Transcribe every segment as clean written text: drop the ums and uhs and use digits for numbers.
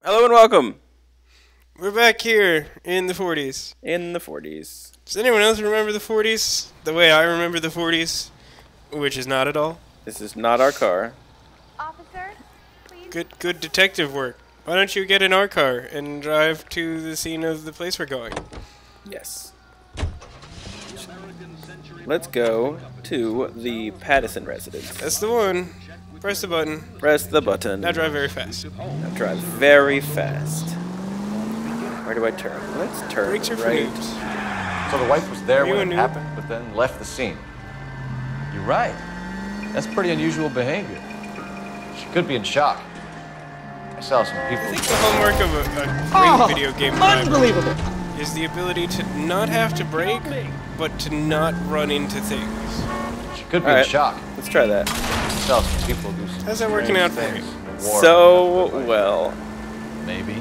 Hello and welcome. We're back here in the 40s. In the 40s. Does anyone else remember the 40s? The way I remember the 40s? Which is not at all. This is not our car. Officer, please. Good detective work. Why don't you get in our car and drive to the scene of the place we're going? Yes. Let's go to the Pattison residence. That's the one. Press the button. Press the button. Now drive very fast. Now drive very fast. Where do I turn? Let's turn Brakes are for right. noobs. So the wife was there Are you when a it noob? happened, but then left the scene. You're right. That's pretty unusual behavior. She could be in shock. I saw some I people. think the hallmark of a great video game driver is the ability to not have to brake, but to not run into things. She could be All in right. shock. Let's try that. I saw some people do some How's that working out for strange you? things in the war. So well. Maybe.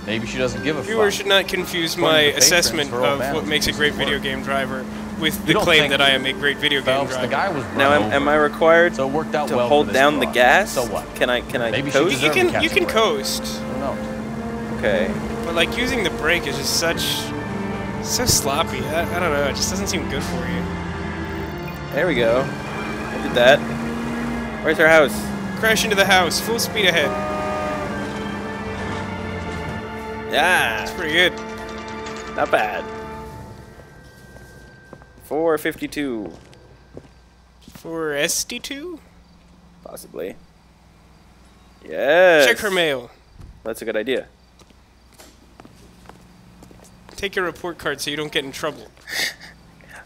Maybe she doesn't give a Viewers fuck. should not confuse According my to patrons, assessment her old of man what was makes a decent great work. video game driver with You the don't claim think that I am a great video game Phelps, driver. the guy was run Now over. am I required So it worked out to well hold for this down the broad. gas? So what? Can I Maybe she coast? deserves You to can catch you can a break. coast, Who knows? Okay. but like using the brake is just so sloppy. I don't know. It just doesn't seem good for you. There we go. I did that. Where's our house? Crash into the house, full speed ahead. Yeah. It's pretty good. Not bad. 452, For SD2, possibly. Yes. check her mail. That's a good idea. Take your report card so you don't get in trouble.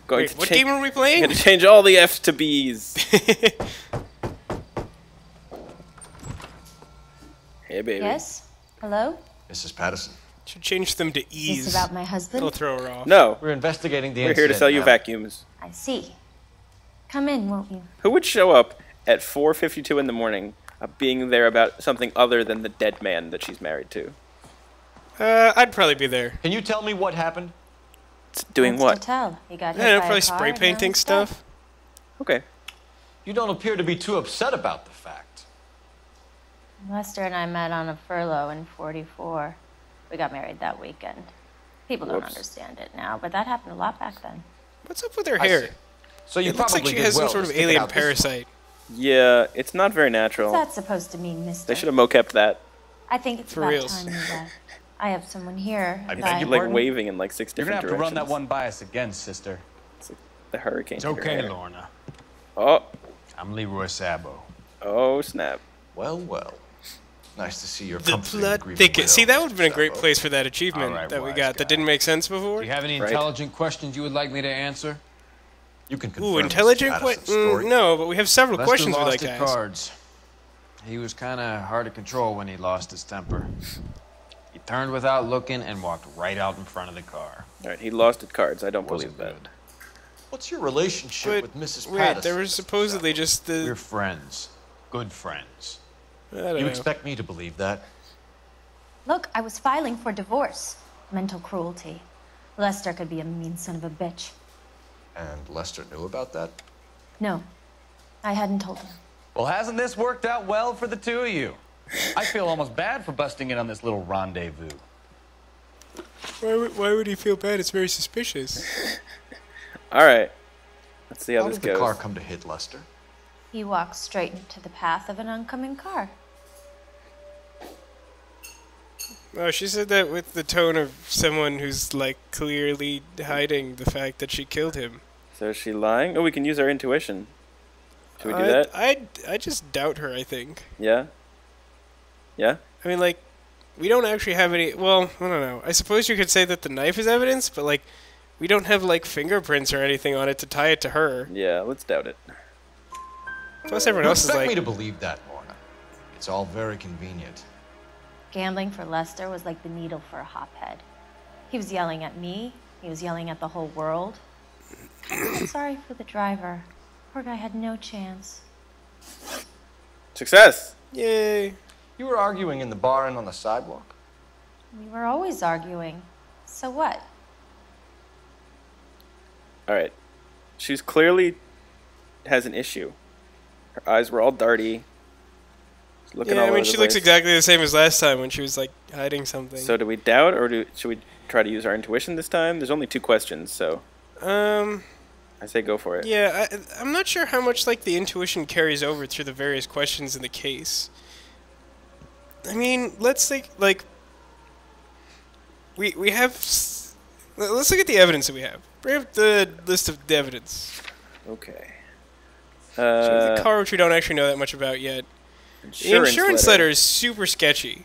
Going Wait, to what change- game are we I'm playing? gonna change all the F's to B's. Hey, baby. Yes? Hello? Mrs. Pattison. Should change them to Is E's. this about my husband? It'll throw her off. No, We're investigating the we're incident. here to sell you ma'am. vacuums. I see. Come in, won't you? Who would show up at 4:52 in the morning, being there about something other than the dead man that she's married to? I'd probably be there. Can you tell me what happened? Doing What's what? to tell? He got hit Yeah, by probably a car spray and now painting he's dead. stuff. Okay. You don't appear to be too upset about the fact. Lester and I met on a furlough in 44. We got married that weekend. People don't Whoops. understand it now, but that happened a lot back then. What's up with her I hair? see. So you It looks probably like she did has some well sort to of stick it alien out this parasite. Yeah, it's not very What's natural. that supposed to mean, mister? They should have mo-kept that. I think it's For about reals. time you left. I have someone here. I that beg I- your Like Pardon? waving in like 6 You're gonna different have to run directions. that one by us again, sister. It's like the hurricane. It's hit her okay, hair. Lorna. Oh, I'm Leroy Sabo. oh snap. Well, well. Nice to see you're The comforting blood grieving thicket. widow, See, that would have been a Mr. great Sabo. place for that achievement All right, that we wise got that guy. didn't make sense before. Do you have any Right. intelligent questions you would like me to answer? You can confirm Ooh, Mrs. intelligent Pattison's question? story. No, but we have several Lester questions we'd lost like to his ask. cards. He was kind of hard to control when he lost his temper. He turned without looking and walked right out in front of the car. All right, he lost at cards. I don't Wasn't believe that. good. What's your relationship But with Mrs. wait, Pattison? there was supposedly Sabo? just We're the. friends. Good friends. I don't You know. expect me to believe that? Look, I was filing for divorce. Mental cruelty. Lester could be a mean son of a bitch. And Lester knew about that? No, I hadn't told him. Well, hasn't this worked out well for the two of you? I feel almost bad for busting in on this little rendezvous. Why would he feel bad? It's very suspicious. All right. Let's see how How this did the goes. car come to hit Lester? He walked straight into the path of an oncoming car. Oh, she said that with the tone of someone who's like clearly hiding the fact that she killed him. So is she lying? Oh, we can use our intuition. Should we do that? I just doubt her. I think. Yeah. Yeah. I mean, like, we don't actually have any. Well, I don't know. I suppose you could say that the knife is evidence, but like, we don't have like fingerprints or anything on it to tie it to her. Yeah. Let's doubt it. Plus, everyone You else is expect like. me to believe that, Lorna. It's all very convenient. Gambling for Lester was like the needle for a hophead. He was yelling at me. He was yelling at the whole world. I'm sorry for the driver. Poor guy had no chance. Success. Yay! You were arguing in the bar and on the sidewalk? We were always arguing. So what? All right. She's clearly has an issue. Her eyes were all darty. Looking Yeah, all I over mean, the she looks place. exactly the same as last time when she was, like, hiding something. So do we doubt, or should we try to use our intuition this time? There's only 2 questions, so I say go for it. Yeah, I'm not sure how much, like, the intuition carries over through the various questions in the case. I mean, let's think, like, we have... Let's look at the evidence that we have. Bring up the list of the evidence. Okay. So the car, which we don't actually know that much about yet. The insurance letter is super sketchy,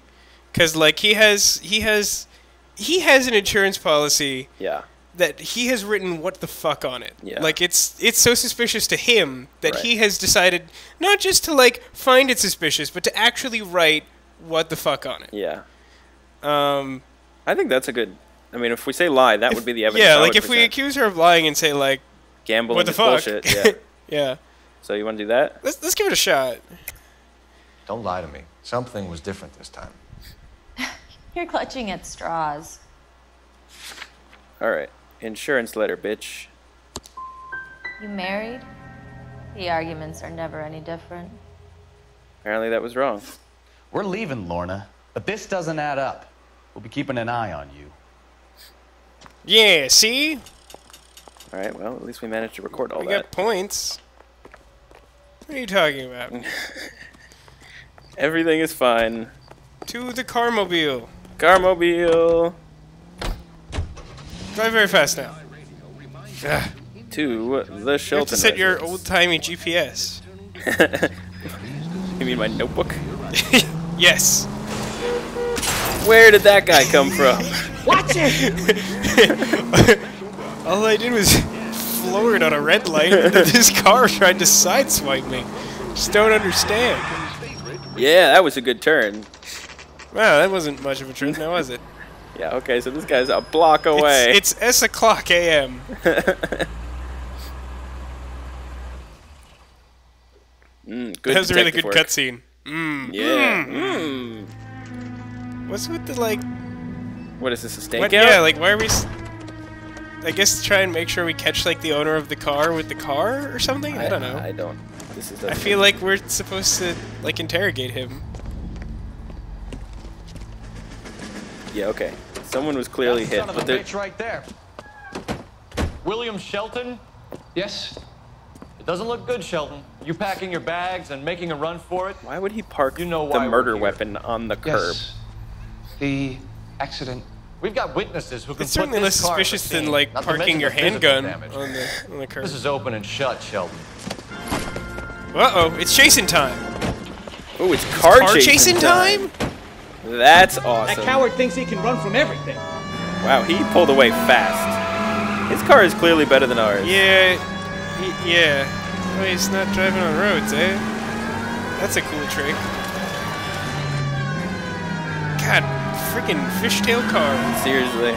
because like he has an insurance policy. Yeah. That he has written what the fuck on it. Yeah. Like it's so suspicious to him that Right. he has decided not just to like find it suspicious, but to actually write what the fuck on it. Yeah. Um. I think that's a good. I mean, if we say lie, that would be the evidence. Yeah, I like would if we present. accuse her of lying and say like Gambling what the is fuck? bullshit. Yeah. Yeah. So you want to do that? Let's give it a shot. Don't lie to me. Something was different this time. You're clutching at straws. All right. Insurance letter, bitch. You married? The arguments are never any different. Apparently that was wrong. We're leaving, Lorna, but this doesn't add up. We'll be keeping an eye on you. Yeah. See, All right. Well, at least we managed to record all we that. got points. What are you talking about? Everything is fine. To the carmobile. Carmobile. Drive very fast now. To the You have Shelton. to set your residence. old-timey GPS. You mean my notebook? Yes. Where did that guy come from? Watch it! All I did was floor it on a red light, and then this car tried to sideswipe me. Just don't understand. Yeah, that was a good turn. Wow, that wasn't much of a trip, now was it? Yeah, okay, so this guy's a block away. It's S o'clock a.m. Good That was a really detective good work. cutscene. Yeah. What's with the, like... What is this, a stakeout? What, yeah, like, why are we... I guess try and make sure we catch, like, the owner of the car with the car or something? I don't know. I don't. This is. I feel like we're supposed to, like, interrogate him. Yeah, okay. Someone was clearly That's hit, son of but a there. bitch right there. William Shelton? Yes? It doesn't look good, Shelton. You packing your bags and making a run for it? Why would he park You know the why we're murder here. weapon on the curb? Yes. The accident. We've got witnesses who can It's certainly put less this car at the suspicious than, scene, like, not to parking mention your the physical handgun damage. on the curb. This is open and shut, Shelton. Uh-oh, it's chasing time. Oh, it's car chasing time? That's That awesome. coward thinks he can run from everything. Wow, he pulled away fast. His car is clearly better than ours. Yeah, yeah. Well, he's not driving on roads, eh? That's a cool trick. God, freaking fishtail car. Seriously.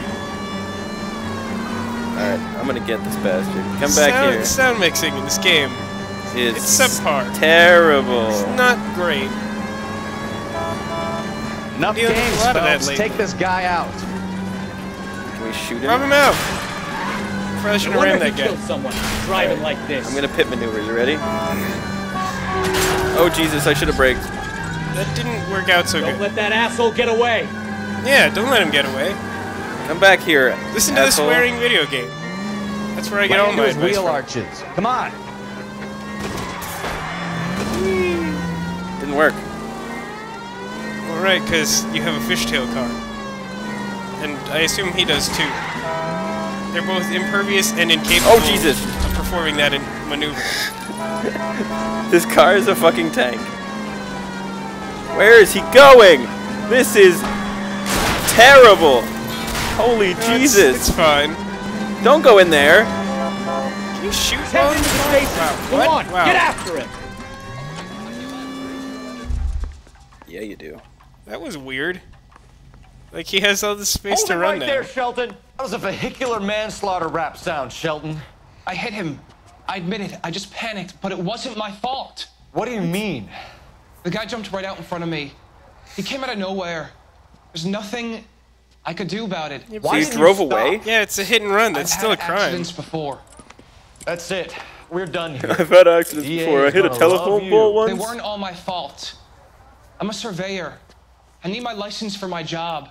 Alright, I'm gonna get this bastard. Come back here. Sound mixing in this game. It's subpar. terrible. It's not great. Enough Dealing with games, a lot of that Phelps. lately. Take this guy out. Can we shoot him? Rub him out. Probably shouldn't have Wonder ran if that he guy. killed someone driving like this. I'm gonna pit maneuver. You ready? Oh Jesus! I should have braked. That didn't work out so Don't good. let that asshole get away. Yeah, don't let him get away. Come back here. Listen to the asshole. swearing video game. That's where I get Right all into my his advice wheel from. arches. Come on. Didn't work. Well, right, because you have a fishtail car. And I assume he does too. They're both impervious and incapable Oh Jesus! of performing that in maneuver. This car is a fucking tank. Where is he going? This is terrible. Holy Jesus! It's fine. Don't go in there. Can you shoot Head one? into the spaces. Come What? on, Wow. get after it. Yeah, you do. That was weird. Like, he has all the space Hold to it run right now. there, Shelton. That was a vehicular manslaughter rap sound, Shelton. I hit him. I admit it. I just panicked, but it wasn't my fault. What do you mean? The guy jumped right out in front of me. He came out of nowhere. There's nothing I could do about it. So you didn't drove stop? away? Yeah, it's a hit and run. That's I've still a had crime. accidents before. That's it. We're done here. I've had accidents DA before. I is hit a gonna telephone love pole you. They once. weren't all my fault. I'm a surveyor. I need my license for my job.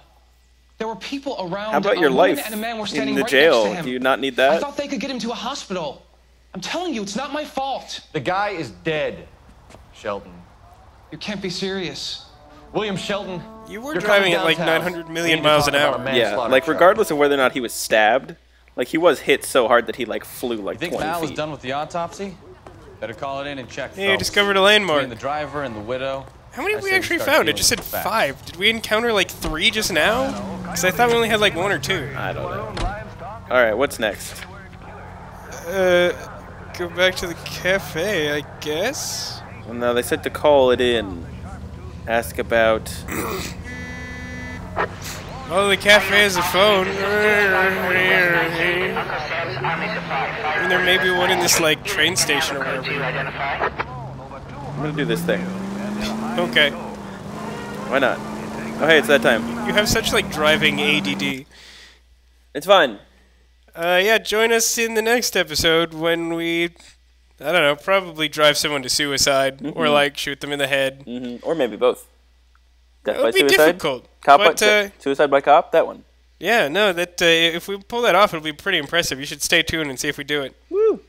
There were people around. How about your a woman life and a man were in standing the right jail? next to him. Do you not need I that? thought they could get him to a hospital. I'm telling you, it's not my fault. The guy is dead, Shelton. You can't be serious. William Shelton. You were you're driving coming at like downtown. 900 We million need to miles talk an about hour. a Yeah, manslaughter like charge. regardless of whether or not he was stabbed, like he was hit so hard that he like flew like You think 20 Mal is feet. done with the autopsy? Better call it in and check. Hey, you folks. discovered a landmark. Between the driver and the widow. How many I have we say actually start found? It dealing just said with the facts. 5. Did we encounter like 3 just now? Because I thought we only had like 1 or 2. I don't know. All right, what's next? Go back to the cafe, I guess. Well, no, they said to call it in. Ask about. Oh, the cafe has a phone. And there may be one in this like train station or whatever. I'm gonna do this thing. Okay. Why not? Oh, hey, it's that time. You have such like driving ADD. It's fine. Yeah, join us in the next episode when we, I don't know, probably drive someone to suicide or like shoot them in the head. Or maybe both. Death It'll by be suicide. difficult. Cop But, by, suicide by cop. That one. yeah, no, that if we pull that off, it'll be pretty impressive. You should stay tuned and see if we do it. Woo.